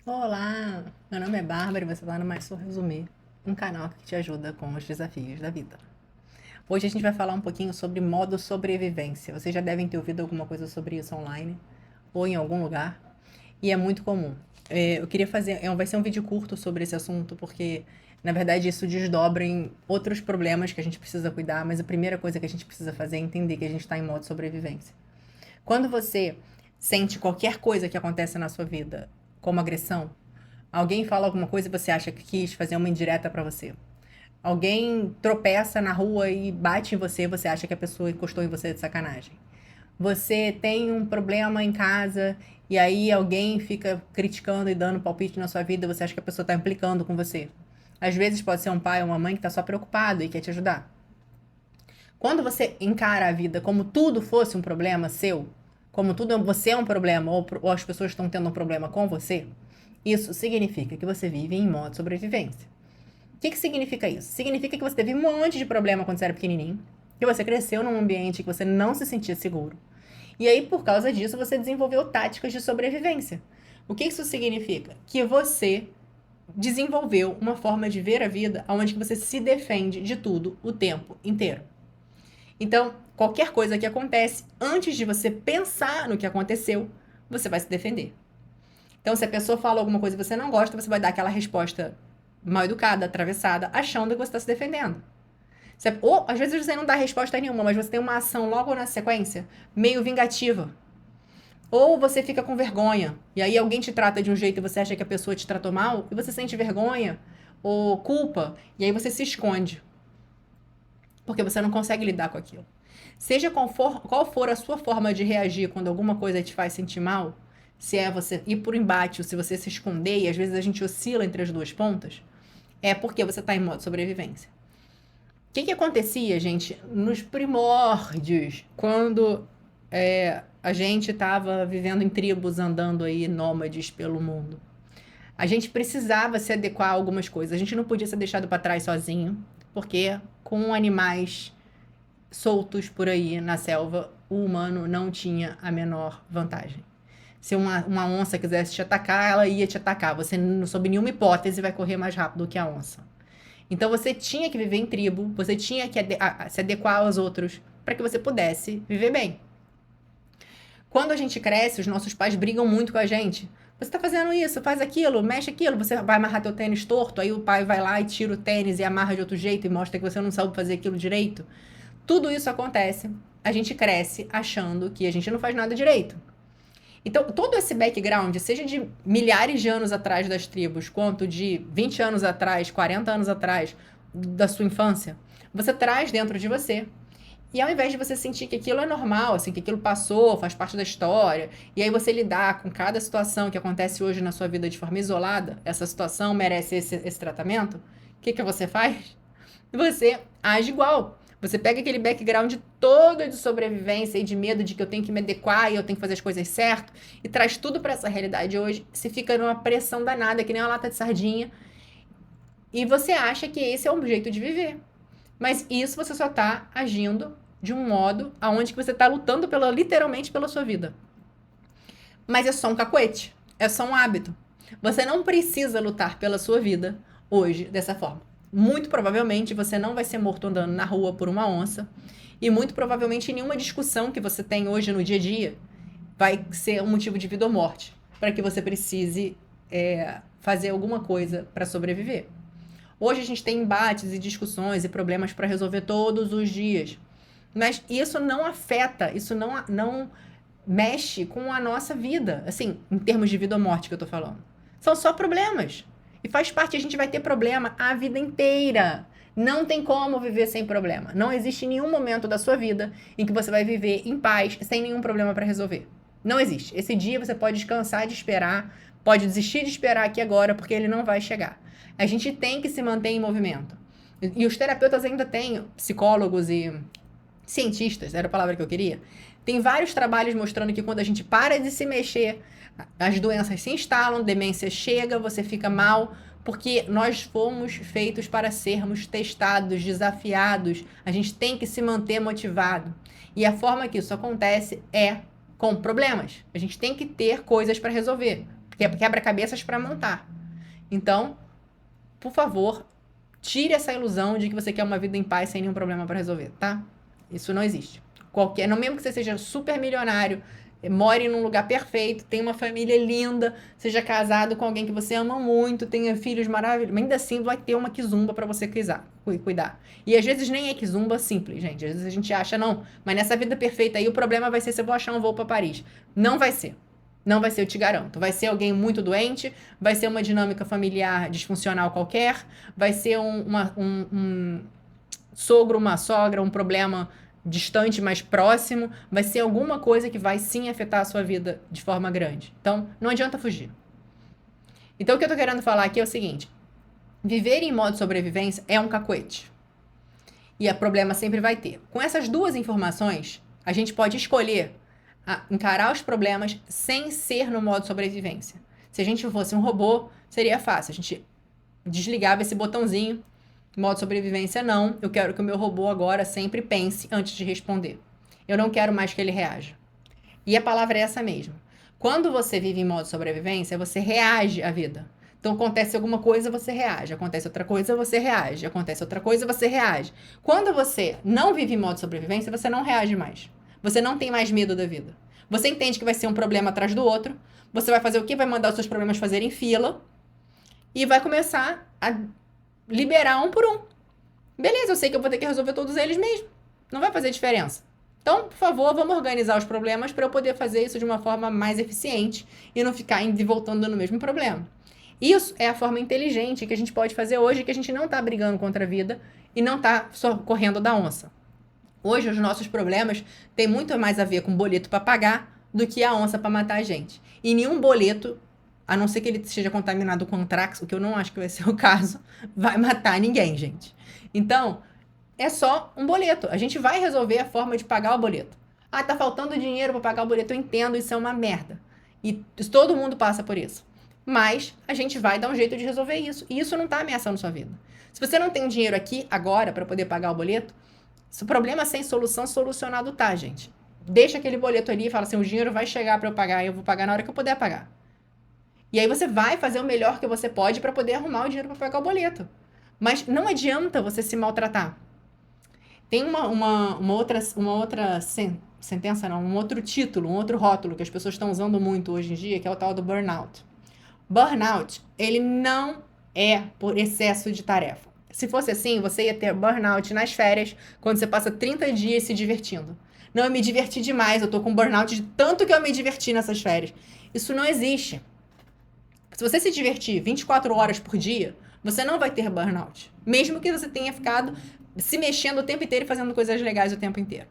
Olá, meu nome é Bárbara e você está no Mais Sou Resumir, um canal que te ajuda com os desafios da vida. Hoje a gente vai falar um pouquinho sobre modo sobrevivência. Vocês já devem ter ouvido alguma coisa sobre isso online ou em algum lugar, e é muito comum. Eu queria fazer, vai ser um vídeo curto sobre esse assunto, porque na verdade isso desdobra em outros problemas que a gente precisa cuidar, mas a primeira coisa que a gente precisa fazer é entender que a gente está em modo sobrevivência. Quando você sente qualquer coisa que acontece na sua vida como agressão, alguém fala alguma coisa e você acha que quis fazer uma indireta pra você. Alguém tropeça na rua e bate em você, você acha que a pessoa encostou em você de sacanagem. Você tem um problema em casa e aí alguém fica criticando e dando palpite na sua vida, você acha que a pessoa está implicando com você. Às vezes pode ser um pai ou uma mãe que está só preocupado e quer te ajudar. Quando você encara a vida como tudo fosse um problema seu, como tudo você é um problema ou as pessoas estão tendo um problema com você, isso significa que você vive em modo sobrevivência. O que significa isso? Significa que você teve um monte de problema quando você era pequenininho, que você cresceu num ambiente que você não se sentia seguro. E aí, por causa disso, você desenvolveu táticas de sobrevivência. O que isso significa? Que você desenvolveu uma forma de ver a vida onde você se defende de tudo o tempo inteiro. Então, qualquer coisa que acontece, antes de você pensar no que aconteceu, você vai se defender. Então, se a pessoa fala alguma coisa que você não gosta, você vai dar aquela resposta mal educada, atravessada, achando que você está se defendendo. Ou, às vezes, você não dá resposta nenhuma, mas você tem uma ação logo na sequência, meio vingativa. Ou você fica com vergonha, e aí alguém te trata de um jeito e você acha que a pessoa te tratou mal, e você sente vergonha ou culpa, e aí você se esconde. Porque você não consegue lidar com aquilo. Seja qual for a sua forma de reagir quando alguma coisa te faz sentir mal, se é você ir por embate ou se você se esconder, e às vezes a gente oscila entre as duas pontas, é porque você está em modo sobrevivência. O que acontecia, gente, nos primórdios, quando a gente estava vivendo em tribos, andando aí nômades pelo mundo? A gente precisava se adequar a algumas coisas. A gente não podia ser deixado para trás sozinho, porque com animais soltos por aí na selva, o humano não tinha a menor vantagem. Se uma onça quisesse te atacar, ela ia te atacar. Você, sob nenhuma hipótese, vai correr mais rápido que a onça. Então você tinha que viver em tribo, você tinha que se adequar aos outros para que você pudesse viver bem. Quando a gente cresce, os nossos pais brigam muito com a gente. Você tá fazendo isso, faz aquilo, mexe aquilo, você vai amarrar teu tênis torto, aí o pai vai lá e tira o tênis e amarra de outro jeito e mostra que você não sabe fazer aquilo direito. Tudo isso acontece, a gente cresce achando que a gente não faz nada direito. Então, todo esse background, seja de milhares de anos atrás das tribos, quanto de 20 anos atrás, 40 anos atrás da sua infância, você traz dentro de você. E ao invés de você sentir que aquilo é normal, assim, que aquilo passou, faz parte da história, e aí você lidar com cada situação que acontece hoje na sua vida de forma isolada, essa situação merece esse tratamento, o que você faz? Você age igual. Você pega aquele background todo de sobrevivência e de medo de que eu tenho que me adequar e eu tenho que fazer as coisas certo e traz tudo para essa realidade hoje. Se fica numa pressão danada, que nem uma lata de sardinha, e você acha que esse é um jeito de viver. Mas isso você só tá agindo de um modo aonde que você tá lutando literalmente pela sua vida. Mas é só um cacuete, é só um hábito. Você não precisa lutar pela sua vida hoje dessa forma. Muito provavelmente você não vai ser morto andando na rua por uma onça. E muito provavelmente nenhuma discussão que você tem hoje no dia a dia vai ser um motivo de vida ou morte para que você precise fazer alguma coisa para sobreviver. Hoje a gente tem embates e discussões e problemas para resolver todos os dias. Mas isso não afeta, isso não mexe com a nossa vida, assim, em termos de vida ou morte que eu tô falando. São só problemas. E faz parte, a gente vai ter problema a vida inteira. Não tem como viver sem problema. Não existe nenhum momento da sua vida em que você vai viver em paz, sem nenhum problema para resolver. Não existe. Esse dia você pode descansar de esperar, pode desistir de esperar aqui agora, porque ele não vai chegar. A gente tem que se manter em movimento. E os terapeutas ainda têm, psicólogos e cientistas, era a palavra que eu queria, tem vários trabalhos mostrando que quando a gente para de se mexer, as doenças se instalam, demência chega, você fica mal, porque nós fomos feitos para sermos testados, desafiados. A gente tem que se manter motivado. E a forma que isso acontece é com problemas. A gente tem que ter coisas para resolver. quebra-cabeças para montar. Então, por favor, tire essa ilusão de que você quer uma vida em paz sem nenhum problema para resolver, tá? Isso não existe. Não mesmo que você seja super milionário, more num lugar perfeito, tenha uma família linda, seja casado com alguém que você ama muito, tenha filhos maravilhosos, ainda assim vai ter uma quizumba para você cuidar. E às vezes nem é quizumba simples, gente. Às vezes a gente acha, não, mas nessa vida perfeita aí o problema vai ser se eu vou achar um voo para Paris. Não vai ser. Não vai ser, eu te garanto. Vai ser alguém muito doente, vai ser uma dinâmica familiar disfuncional qualquer, vai ser um sogro, uma sogra, um problema distante, mais próximo, vai ser alguma coisa que vai sim afetar a sua vida de forma grande. Então, não adianta fugir. Então, o que eu tô querendo falar aqui é o seguinte: viver em modo sobrevivência é um cacuete. E o problema sempre vai ter. Com essas duas informações, a gente pode escolher encarar os problemas sem ser no modo sobrevivência. Se a gente fosse um robô, seria fácil. A gente desligava esse botãozinho, modo sobrevivência não. Eu quero que o meu robô agora sempre pense antes de responder. Eu não quero mais que ele reaja. E a palavra é essa mesmo. Quando você vive em modo sobrevivência, você reage à vida. Então, acontece alguma coisa, você reage. Acontece outra coisa, você reage. Acontece outra coisa, você reage. Quando você não vive em modo sobrevivência, você não reage mais. Você não tem mais medo da vida. Você entende que vai ser um problema atrás do outro. Você vai fazer o quê? Vai mandar os seus problemas fazerem fila. E vai começar a liberar um por um. Beleza, eu sei que eu vou ter que resolver todos eles mesmo. Não vai fazer diferença. Então, por favor, vamos organizar os problemas para eu poder fazer isso de uma forma mais eficiente e não ficar indo e voltando no mesmo problema. Isso é a forma inteligente que a gente pode fazer hoje, que a gente não está brigando contra a vida e não está só correndo da onça. Hoje, os nossos problemas têm muito mais a ver com boleto para pagar do que a onça para matar a gente. E nenhum boleto, a não ser que ele esteja contaminado com antrax, o que eu não acho que vai ser o caso, vai matar ninguém, gente. Então, é só um boleto. A gente vai resolver a forma de pagar o boleto. Ah, tá faltando dinheiro para pagar o boleto. Eu entendo, isso é uma merda. E todo mundo passa por isso. Mas a gente vai dar um jeito de resolver isso. E isso não tá ameaçando sua vida. Se você não tem dinheiro aqui, agora, para poder pagar o boleto, se o problema sem solução, solucionado tá, gente. Deixa aquele boleto ali e fala assim, o dinheiro vai chegar para eu pagar e eu vou pagar na hora que eu puder pagar. E aí você vai fazer o melhor que você pode para poder arrumar o dinheiro para pagar o boleto. Mas não adianta você se maltratar. Tem uma outra sentença, não, um outro título, um outro rótulo que as pessoas estão usando muito hoje em dia, que é o tal do burnout. Burnout, ele não é por excesso de tarefa. Se fosse assim, você ia ter burnout nas férias, quando você passa 30 dias se divertindo. Não, eu me diverti demais, eu tô com burnout de tanto que eu me diverti nessas férias. Isso não existe. Se você se divertir 24 horas por dia, você não vai ter burnout. Mesmo que você tenha ficado se mexendo o tempo inteiro e fazendo coisas legais o tempo inteiro.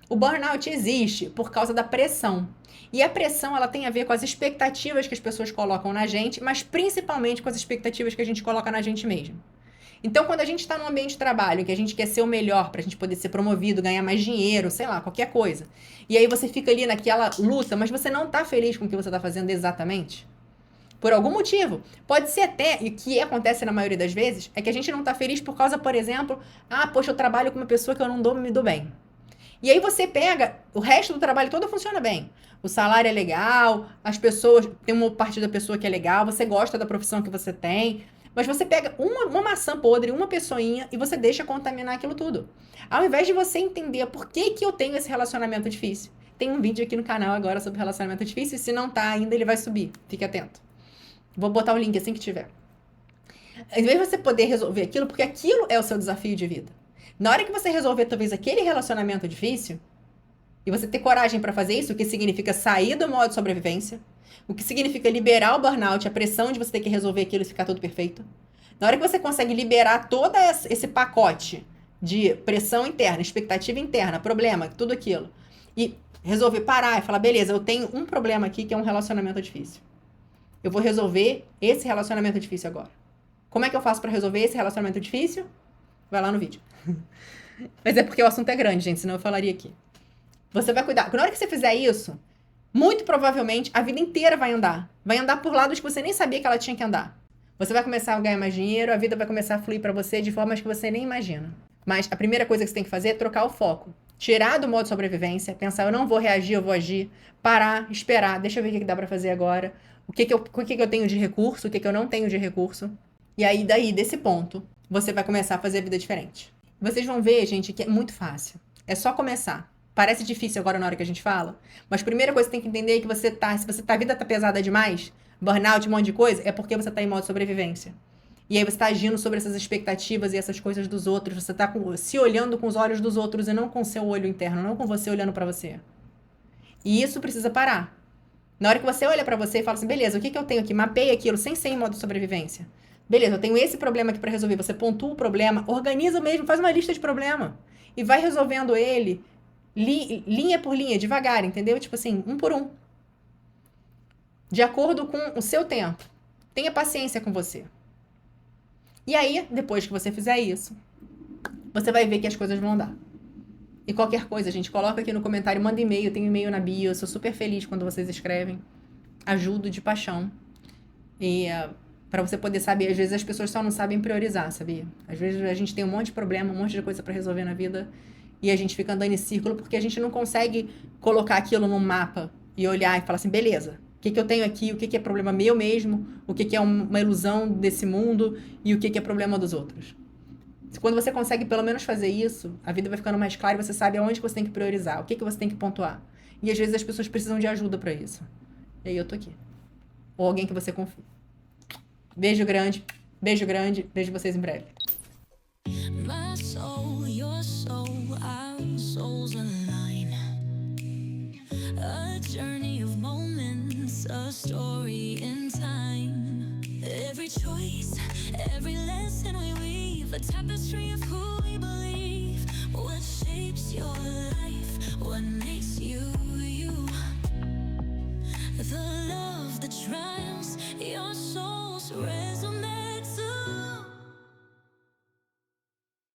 O burnout existe por causa da pressão. E a pressão, ela tem a ver com as expectativas que as pessoas colocam na gente, mas principalmente com as expectativas que a gente coloca na gente mesmo. Então, quando a gente está num ambiente de trabalho, que a gente quer ser o melhor para a gente poder ser promovido, ganhar mais dinheiro, sei lá, qualquer coisa. E aí você fica ali naquela luta, mas você não está feliz com o que você está fazendo exatamente. Por algum motivo. Pode ser até, e o que acontece na maioria das vezes, é que a gente não tá feliz por causa, por exemplo, poxa, eu trabalho com uma pessoa que eu não me dou bem. E aí você pega, o resto do trabalho todo funciona bem. O salário é legal, as pessoas, tem uma parte da pessoa que é legal, você gosta da profissão que você tem, mas você pega uma maçã podre, uma pessoinha, e você deixa contaminar aquilo tudo. Ao invés de você entender por que eu tenho esse relacionamento difícil. Tem um vídeo aqui no canal agora sobre relacionamento difícil, e se não tá ainda, ele vai subir. Fique atento. Vou botar o link assim que tiver. Em vez de você poder resolver aquilo, porque aquilo é o seu desafio de vida. Na hora que você resolver talvez aquele relacionamento difícil, e você ter coragem para fazer isso, o que significa sair do modo de sobrevivência, o que significa liberar o burnout, a pressão de você ter que resolver aquilo e ficar tudo perfeito. Na hora que você consegue liberar todo esse pacote de pressão interna, expectativa interna, problema, tudo aquilo, e resolver parar e falar, beleza, eu tenho um problema aqui que é um relacionamento difícil. Eu vou resolver esse relacionamento difícil agora. Como é que eu faço para resolver esse relacionamento difícil? Vai lá no vídeo. Mas é porque o assunto é grande, gente, senão eu falaria aqui. Você vai cuidar. Na hora que você fizer isso, muito provavelmente a vida inteira vai andar. Vai andar por lados que você nem sabia que ela tinha que andar. Você vai começar a ganhar mais dinheiro, a vida vai começar a fluir para você de formas que você nem imagina. Mas a primeira coisa que você tem que fazer é trocar o foco. Tirar do modo sobrevivência, pensar, eu não vou reagir, eu vou agir, parar, esperar, deixa eu ver o que dá pra fazer agora. o que que eu tenho de recurso, o que eu não tenho de recurso. E aí, desse ponto, você vai começar a fazer a vida diferente. Vocês vão ver, gente, que é muito fácil. É só começar. Parece difícil agora na hora que a gente fala, mas a primeira coisa que você tem que entender é que a vida tá pesada demais, burnout, um monte de coisa, é porque você tá em modo sobrevivência. E aí você tá agindo sobre essas expectativas e essas coisas dos outros, você tá se olhando com os olhos dos outros e não com o seu olho interno, não com você olhando pra você. E isso precisa parar. Na hora que você olha pra você e fala assim, beleza, o que eu tenho aqui? Mapeia aquilo sem ser em modo sobrevivência. Beleza, eu tenho esse problema aqui pra resolver. Você pontua o problema, organiza mesmo, faz uma lista de problema. E vai resolvendo ele linha por linha, devagar, entendeu? Tipo assim, um por um. De acordo com o seu tempo. Tenha paciência com você. E aí, depois que você fizer isso, você vai ver que as coisas vão andar. E qualquer coisa, gente, coloca aqui no comentário, manda e-mail, tem e-mail na bio, eu sou super feliz quando vocês escrevem. Ajudo de paixão. E para você poder saber, às vezes as pessoas só não sabem priorizar, sabia? Às vezes a gente tem um monte de problema, um monte de coisa para resolver na vida e a gente fica andando em círculo porque a gente não consegue colocar aquilo num mapa e olhar e falar assim, beleza, o que eu tenho aqui, o que é problema meu mesmo, o que é uma ilusão desse mundo e o que é problema dos outros. Quando você consegue pelo menos fazer isso, a vida vai ficando mais clara e você sabe aonde que você tem que priorizar, o que você tem que pontuar. E às vezes as pessoas precisam de ajuda para isso. E aí eu tô aqui. Ou alguém que você confia. Beijo grande, vejo vocês em breve. My soul, your soul, our souls align. A journey of moments, a story in time. Every choice, every lesson we weave, a tapestry of who we believe. What shapes your life, what makes you, you. The love that triumphs, your soul's ready.